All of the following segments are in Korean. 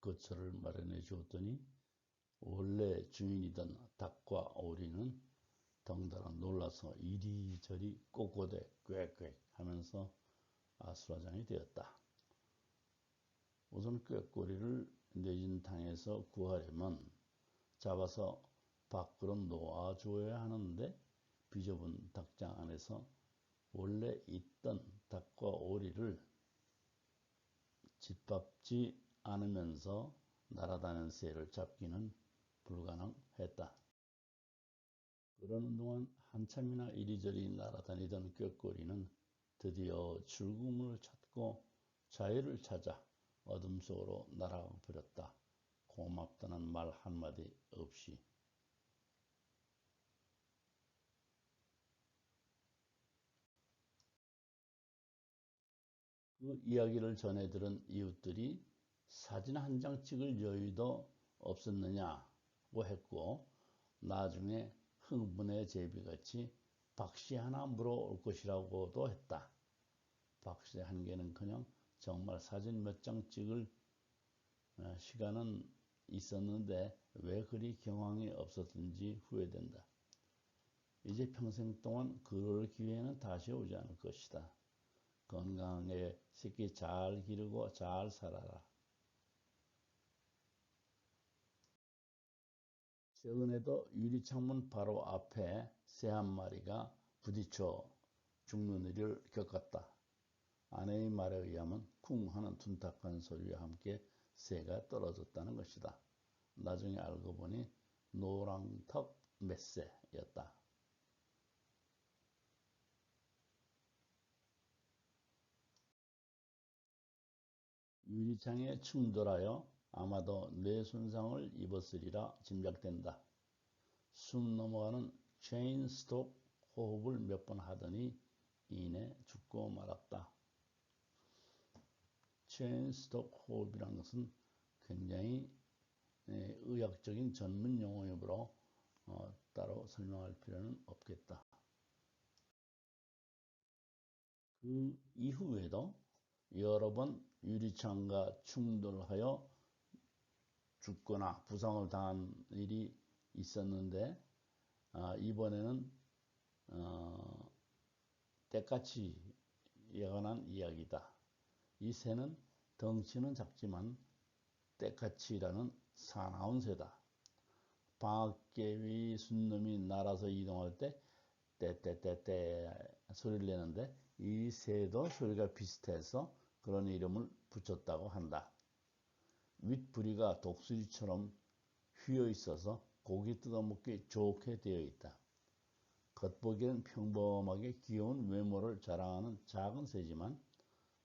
거처를 마련해 주었더니 원래 주인이던 닭과 오리는 덩달아 놀라서 이리저리 꼬꼬대 꽥꽥 하면서 아수라장이 되었다. 우선 꾀꼬리를 뇌진탕에서 구하려면 잡아서 밖으로 놓아줘야 하는데 비좁은 닭장 안에서 원래 있던 닭과 오리를 짓밟지 않으면서 날아다니는 새를 잡기는 불가능했다. 그러는 동안 한참이나 이리저리 날아다니던 꾀꼬리는 드디어 즐거움을 찾고 자유를 찾아 어둠 속으로 날아가 버렸다. 고맙다는 말 한마디 없이. 그 이야기를 전해 들은 이웃들이 사진 한 장 찍을 여유도 없었느냐고 했고, 나중에 흥분의 제비같이 박씨 하나 물어올 것이라고도 했다. 박씨 한 개는커녕 정말 사진 몇 장 찍을 시간은 있었는데 왜 그리 경황이 없었던지 후회된다. 이제 평생 동안 그럴 기회는 다시 오지 않을 것이다. 건강하게 새끼 잘 기르고 잘 살아라. 최근에도 유리창문 바로 앞에 새 한 마리가 부딪혀 죽는 일을 겪었다. 아내의 말에 의하면 쿵 하는 둔탁한 소리와 함께 새가 떨어졌다는 것이다. 나중에 알고 보니 노랑턱 맷새였다. 유리창에 충돌하여 아마도 뇌 손상을 입었으리라 짐작된다. 숨 넘어가는 체인스톡 호흡을 몇 번 하더니 이내 죽고 말았다. 체인스톡 호흡이라는 것은 굉장히 의학적인 전문 용어이므로 따로 설명할 필요는 없겠다. 그 이후에도 여러 번 유리창과 충돌하여 죽거나 부상을 당한 일이 있었는데 이번에는 때까치에 관한 이야기다. 이 새는 덩치는 작지만 때까치라는 사나운 새다. 방앗개비 순놈이 날아서 이동할 때 떼떼떼떼 소리를 내는데 이 새도 소리가 비슷해서 그런 이름을 붙였다고 한다. 윗부리가 독수리처럼 휘어 있어서 고기 뜯어먹기 좋게 되어 있다. 겉보기에는 평범하게 귀여운 외모를 자랑하는 작은 새지만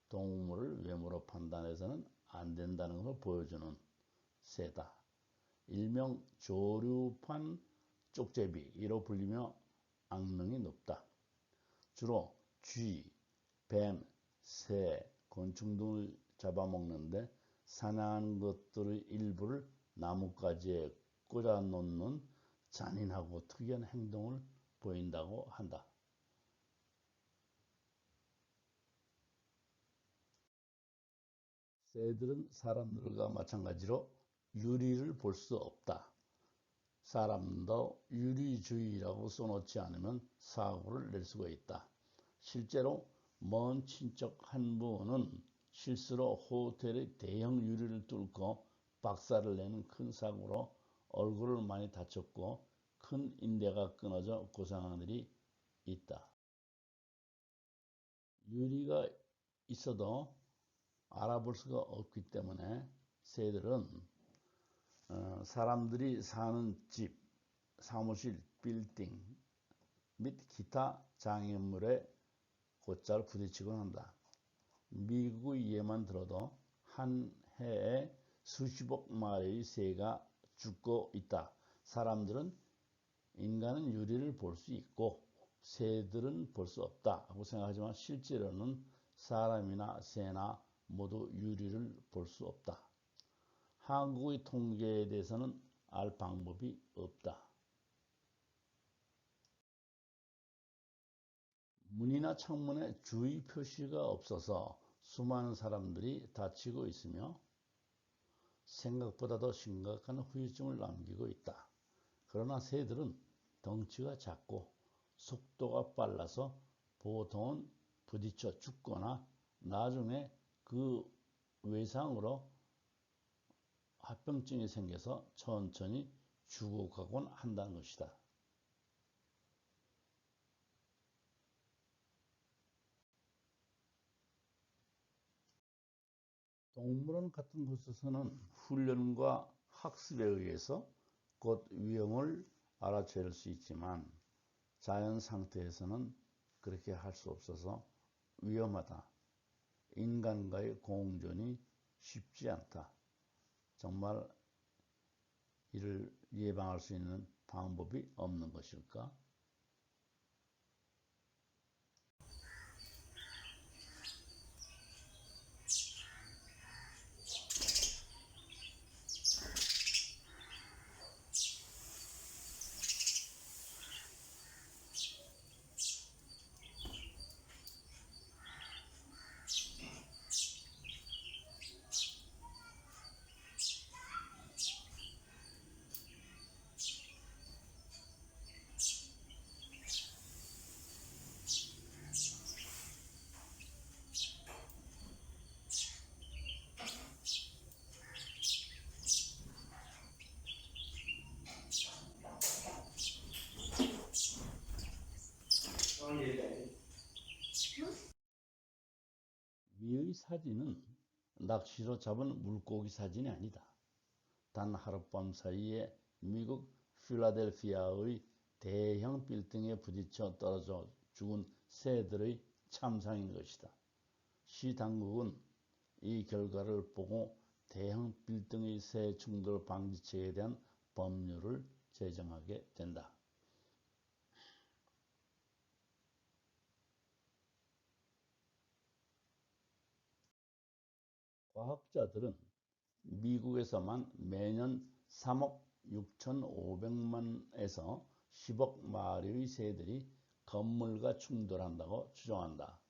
동물을 외모로 판단해서는 안 된다는 걸 보여주는 새다. 일명 조류판 쪽제비로 불리며 악명이 높다. 주로 쥐, 뱀, 새, 곤충 등을 잡아먹는데 사냥하는 것들의 일부를 나뭇가지에 꽂아놓는 잔인하고 특이한 행동을 보인다고 한다. 새들은 사람들과 마찬가지로 유리를 볼 수 없다. 사람도 유리주의라고 써놓지 않으면 사고를 낼 수가 있다. 실제로 먼 친척 한 분은 실수로 호텔의 대형 유리를 뚫고 박살을 내는 큰 사고로 얼굴을 많이 다쳤고 큰 인대가 끊어져 고생한 일이 있다. 유리가 있어도 알아볼 수가 없기 때문에 새들은 사람들이 사는 집, 사무실, 빌딩 및 기타 장애물에 곧잘 부딪히곤 한다. 미국의 예만 들어도 한 해에 수십억 마리의 새가 죽고 있다. 사람들은 인간은 유리를 볼 수 있고 새들은 볼 수 없다 하고 생각하지만 실제로는 사람이나 새나 모두 유리를 볼 수 없다. 한국의 통계에 대해서는 알 방법이 없다. 문이나 창문에 주의 표시가 없어서 수많은 사람들이 다치고 있으며 생각보다도 심각한 후유증을 남기고 있다. 그러나 새들은 덩치가 작고 속도가 빨라서 보통은 부딪혀 죽거나 나중에 그 외상으로 합병증이 생겨서 천천히 죽어가곤 한다는 것이다. 동물원 같은 곳에서는 훈련과 학습에 의해서 곧 위험을 알아챌 수 있지만 자연 상태에서는 그렇게 할 수 없어서 위험하다. 인간과의 공존이 쉽지 않다. 정말 이를 예방할 수 있는 방법이 없는 것일까? 위의 사진은 낚시로 잡은 물고기 사진이 아니다. 단 하룻밤 사이에 미국 필라델피아의 대형 빌딩에 부딪혀 떨어져 죽은 새들의 참상인 것이다. 시 당국은 이 결과를 보고 대형 빌딩의 새 충돌 방지책에 대한 법률을 제정하게 된다. 과학자들은 미국에서만 매년 3억 6,500만에서 10억 마리의 새들이 건물과 충돌한다고 추정한다.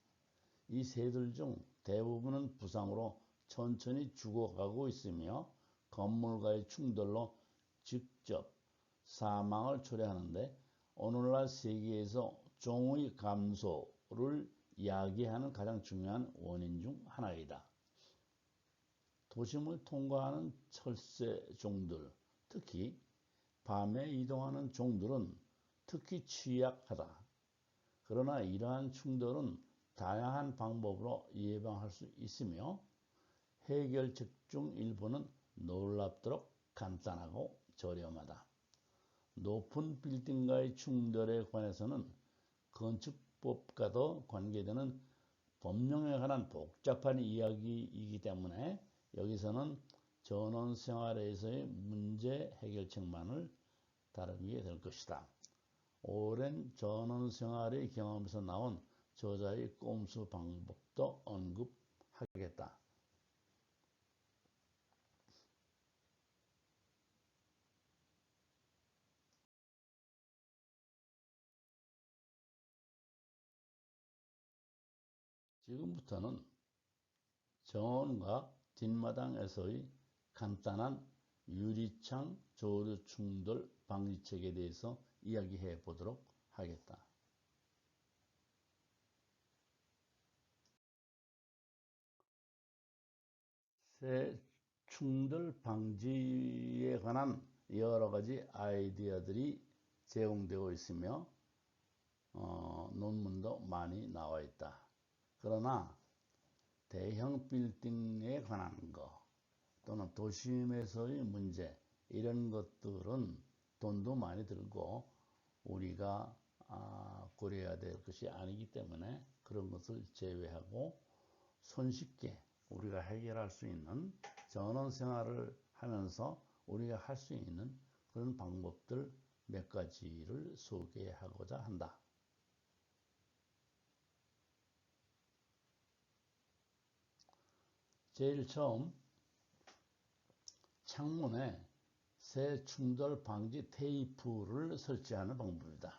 이 새들 중 대부분은 부상으로 천천히 죽어가고 있으며 건물과의 충돌로 직접 사망을 초래하는데 오늘날 세계에서 종의 감소를 야기하는 가장 중요한 원인 중 하나이다. 도심을 통과하는 철새종들, 특히 밤에 이동하는 종들은 특히 취약하다. 그러나 이러한 충돌은 다양한 방법으로 예방할 수 있으며 해결책 중 일부는 놀랍도록 간단하고 저렴하다. 높은 빌딩과의 충돌에 관해서는 건축법과도 관계되는 법령에 관한 복잡한 이야기이기 때문에 여기서는 전원생활에서의 문제 해결책만을 다루게 될 것이다. 오랜 전원생활의 경험에서 나온 저자의 꼼수 방법도 언급하겠다. 지금부터는 정원과 뒷마당에서의 간단한 유리창 조류 충돌 방지책에 대해서 이야기해 보도록 하겠다. 새 충돌 방지에 관한 여러 가지 아이디어들이 제공되고 있으며 논문도 많이 나와 있다. 그러나 대형 빌딩에 관한 것 또는 도심에서의 문제 이런 것들은 돈도 많이 들고 우리가 고려해야 될 것이 아니기 때문에 그런 것을 제외하고 손쉽게 우리가 해결할 수 있는 전원생활을 하면서 우리가 할 수 있는 그런 방법들 몇 가지를 소개하고자 한다. 제일 처음 창문에 새 충돌 방지 테이프를 설치하는 방법이다.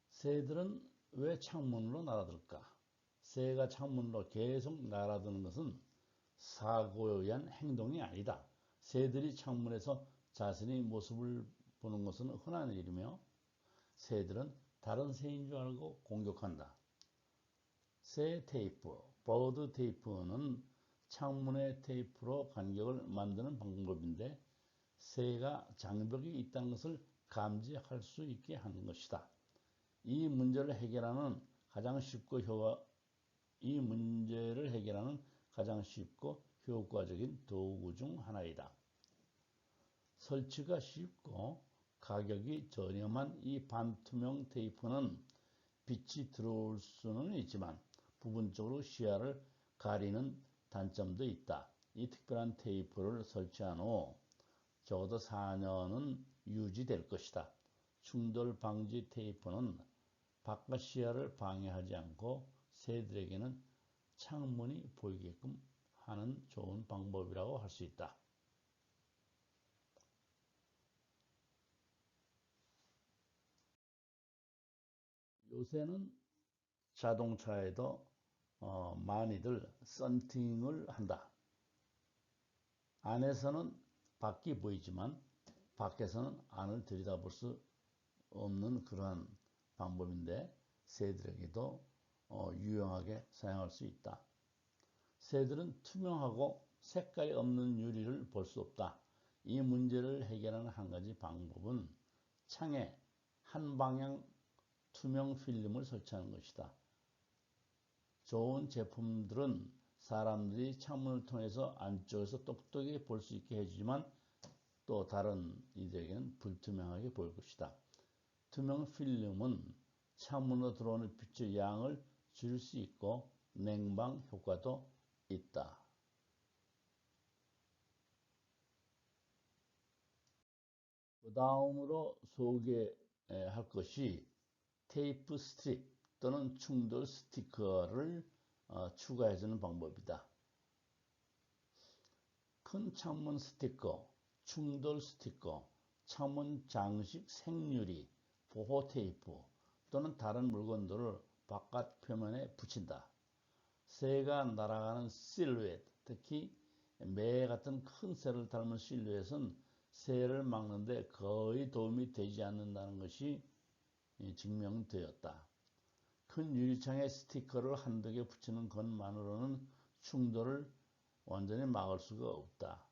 새들은 왜 창문으로 날아들까? 새가 창문으로 계속 날아드는 것은 사고에 의한 행동이 아니다. 새들이 창문에서 자신의 모습을 보는 것은 흔한 일이며 새들은 다른 새인 줄 알고 공격한다. 새 테이프, 버드 테이프는 창문의 테이프로 간격을 만드는 방법인데 새가 장벽이 있다는 것을 감지할 수 있게 하는 것이다. 이 문제를 해결하는 가장 쉽고 효과적인 도구 중 하나이다. 설치가 쉽고 가격이 저렴한 이 반투명 테이프는 빛이 들어올 수는 있지만 부분적으로 시야를 가리는 단점도 있다. 이 특별한 테이프를 설치한 후 적어도 4년은 유지될 것이다. 충돌 방지 테이프는 바깥 시야를 방해하지 않고 새들에게는 창문이 보이게끔 하는 좋은 방법이라고 할 수 있다. 요새는 자동차에도 많이들 썬팅을 한다. 안에서는 밖이 보이지만 밖에서는 안을 들여다볼 수 없는 그러한 방법인데 새들에게도 유용하게 사용할 수 있다. 새들은 투명하고 색깔이 없는 유리를 볼 수 없다. 이 문제를 해결하는 한 가지 방법은 창에 한 방향 투명 필름을 설치하는 것이다. 좋은 제품들은 사람들이 창문을 통해서 안쪽에서 똑똑히 볼 수 있게 해주지만 또 다른 이들에게는 불투명하게 보일 것이다. 투명 필름은 창문으로 들어오는 빛의 양을 줄일 수 있고 냉방 효과도 있다. 그 다음으로 소개할 것이 테이프 스트립 또는 충돌 스티커를 추가해주는 방법이다. 큰 창문 스티커, 충돌 스티커, 창문 장식 생유리, 보호 테이프 또는 다른 물건들을 바깥 표면에 붙인다. 새가 날아가는 실루엣, 특히 매 같은 큰 새를 닮은 실루엣은 새를 막는 데 거의 도움이 되지 않는다는 것이 증명되었다. 큰 유리창에 스티커를 한두 개 붙이는 것만으로는 충돌을 완전히 막을 수가 없다.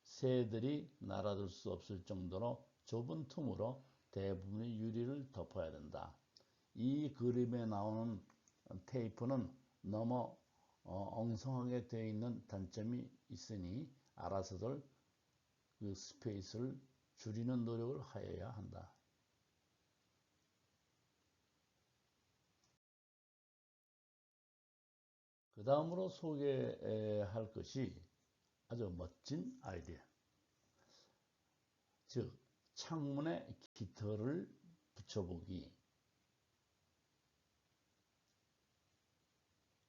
새들이 날아들 수 없을 정도로 좁은 틈으로 대부분의 유리를 덮어야 된다. 이 그림에 나오는 테이프는 너무 엉성하게 되어 있는 단점이 있으니 알아서들 그 스페이스를 줄이는 노력을 하여야 한다. 그 다음으로 소개할 것이 아주 멋진 아이디어. 즉, 창문에 깃털을 붙여보기.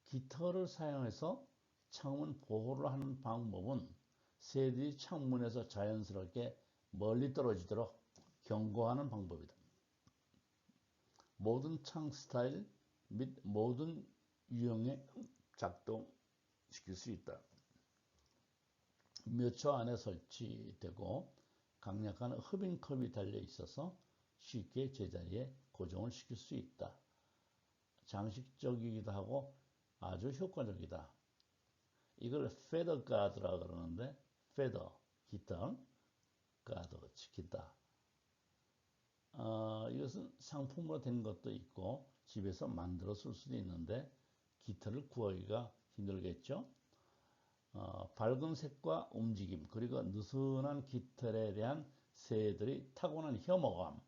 깃털을 사용해서 창문 보호를 하는 방법은 새들이 창문에서 자연스럽게 멀리 떨어지도록 경고하는 방법이다. 모든 창 스타일 및 모든 유형에 작동시킬 수 있다. 몇 초 안에 설치되고 강력한 흡인컵이 달려 있어서 쉽게 제자리에 고정을 시킬 수 있다. 장식적이기도 하고 아주 효과적이다. 이걸 페더 가드라 그러는데 페더, 깃털, 가드, 지킨다. 이것은 상품으로 된 것도 있고 집에서 만들어 쓸 수도 있는데 깃털을 구하기가 힘들겠죠. 밝은 색과 움직임 그리고 느슨한 깃털에 대한 새들이 타고난 혐오감을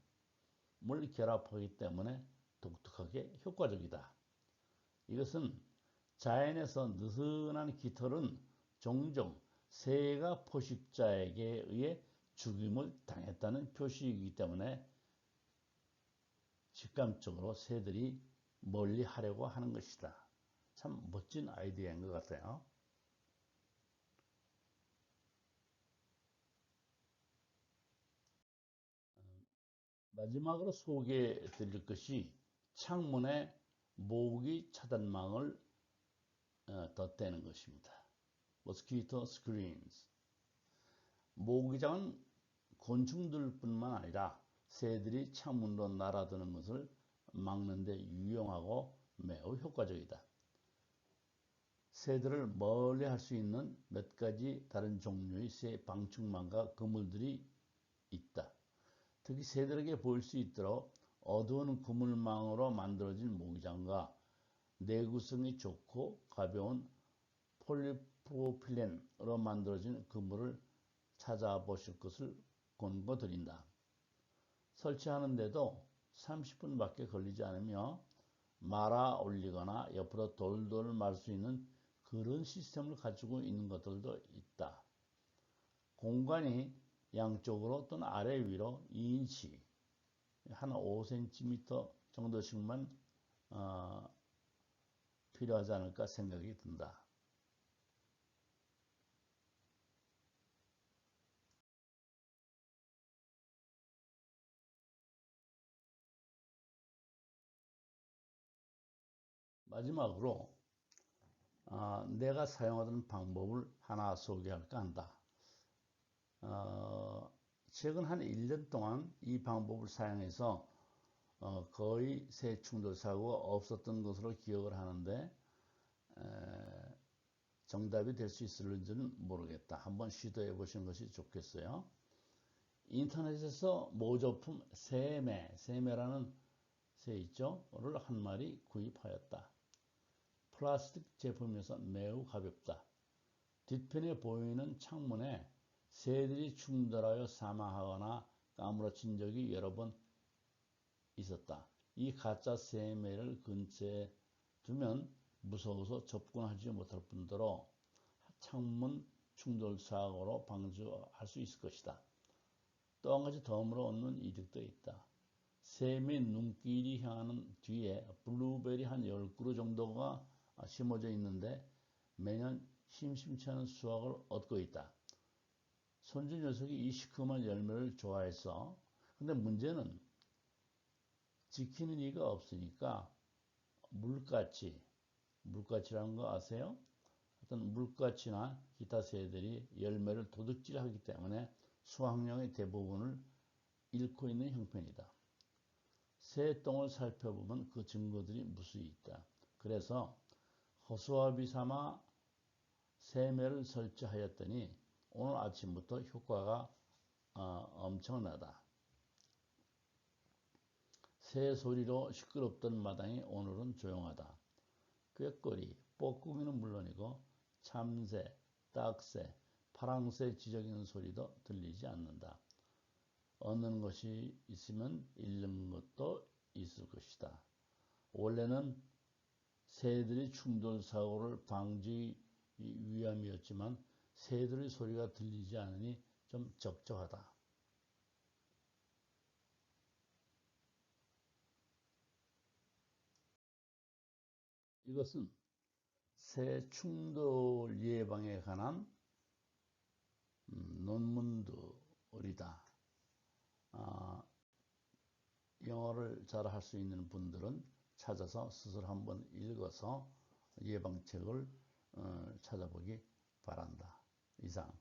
결합하기 때문에 독특하게 효과적이다. 이것은 자연에서 느슨한 깃털은 종종 새가 포식자에게 의해 죽임을 당했다는 표시이기 때문에 직감적으로 새들이 멀리 하려고 하는 것이다. 참 멋진 아이디어인 것 같아요. 마지막으로 소개해 드릴 것이 창문에 모기 차단망을 덧대는 것입니다. mosquito screens. 모기장은 곤충들뿐만 아니라 새들이 창문으로 날아드는 것을 막는 데 유용하고 매우 효과적이다. 새들을 멀리 할 수 있는 몇 가지 다른 종류의 새 방충망과 그물들이 있다. 특히 새들에게 보일 수 있도록 어두운 그물망으로 만들어진 모기장과 내구성이 좋고 가벼운 폴리프로필렌으로 만들어진 그물을 찾아보실 것을 권고드린다. 설치하는데도 30분밖에 걸리지 않으며 말아 올리거나 옆으로 돌돌 말 수 있는 그런 시스템을 가지고 있는 것들도 있다. 공간이 양쪽으로 또는 아래 위로 2인치, 한 5cm 정도씩만 필요하지 않을까 생각이 든다. 마지막으로 내가 사용하던 방법을 하나 소개할까 한다. 최근 한 1년 동안 이 방법을 사용해서 거의 새 충돌 사고가 없었던 것으로 기억을 하는데 정답이 될 수 있을지는 모르겠다. 한번 시도해 보시는 것이 좋겠어요. 인터넷에서 모조품 세매라는 새 있죠?를 한 마리 구입하였다. 플라스틱 제품이어서 매우 가볍다. 뒤편에 보이는 창문에 새들이 충돌하여 사망하거나 까무러친 적이 여러 번 있었다. 이 가짜 새매를 근처에 두면 무서워서 접근하지 못할 뿐더러 창문 충돌 사고로 방지할 수 있을 것이다. 또 한 가지 덤으로 얻는 이득도 있다. 새매 눈길이 향하는 뒤에 블루베리 한 10그루 정도가 심어져 있는데 매년 심심치 않은 수확을 얻고 있다. 손주 녀석이 이 시큼한 열매를 좋아해서, 근데 문제는 지키는 이가 없으니까 물가치라는 거 아세요? 어떤 물가치나 기타 새들이 열매를 도둑질하기 때문에 수확량의 대부분을 잃고 있는 형편이다. 새똥을 살펴보면 그 증거들이 무수히 있다. 그래서 허수아비 삼아 새매를 설치하였더니 오늘 아침부터 효과가 엄청나다. 새 소리로 시끄럽던 마당이 오늘은 조용하다. 꾀꼬리, 뻐꾸기는 물론이고 참새, 딱새, 파랑새 지저귀는 소리도 들리지 않는다. 얻는 것이 있으면 잃는 것도 있을 것이다. 원래는 새들이 충돌 사고를 방지 위함이었지만 새들의 소리가 들리지 않으니 좀 적적하다. 이것은 새 충돌 예방에 관한 논문들이다. 영어를 잘 할 수 있는 분들은 찾아서 스스로 한번 읽어서 예방책을 찾아보기 바란다. 이상.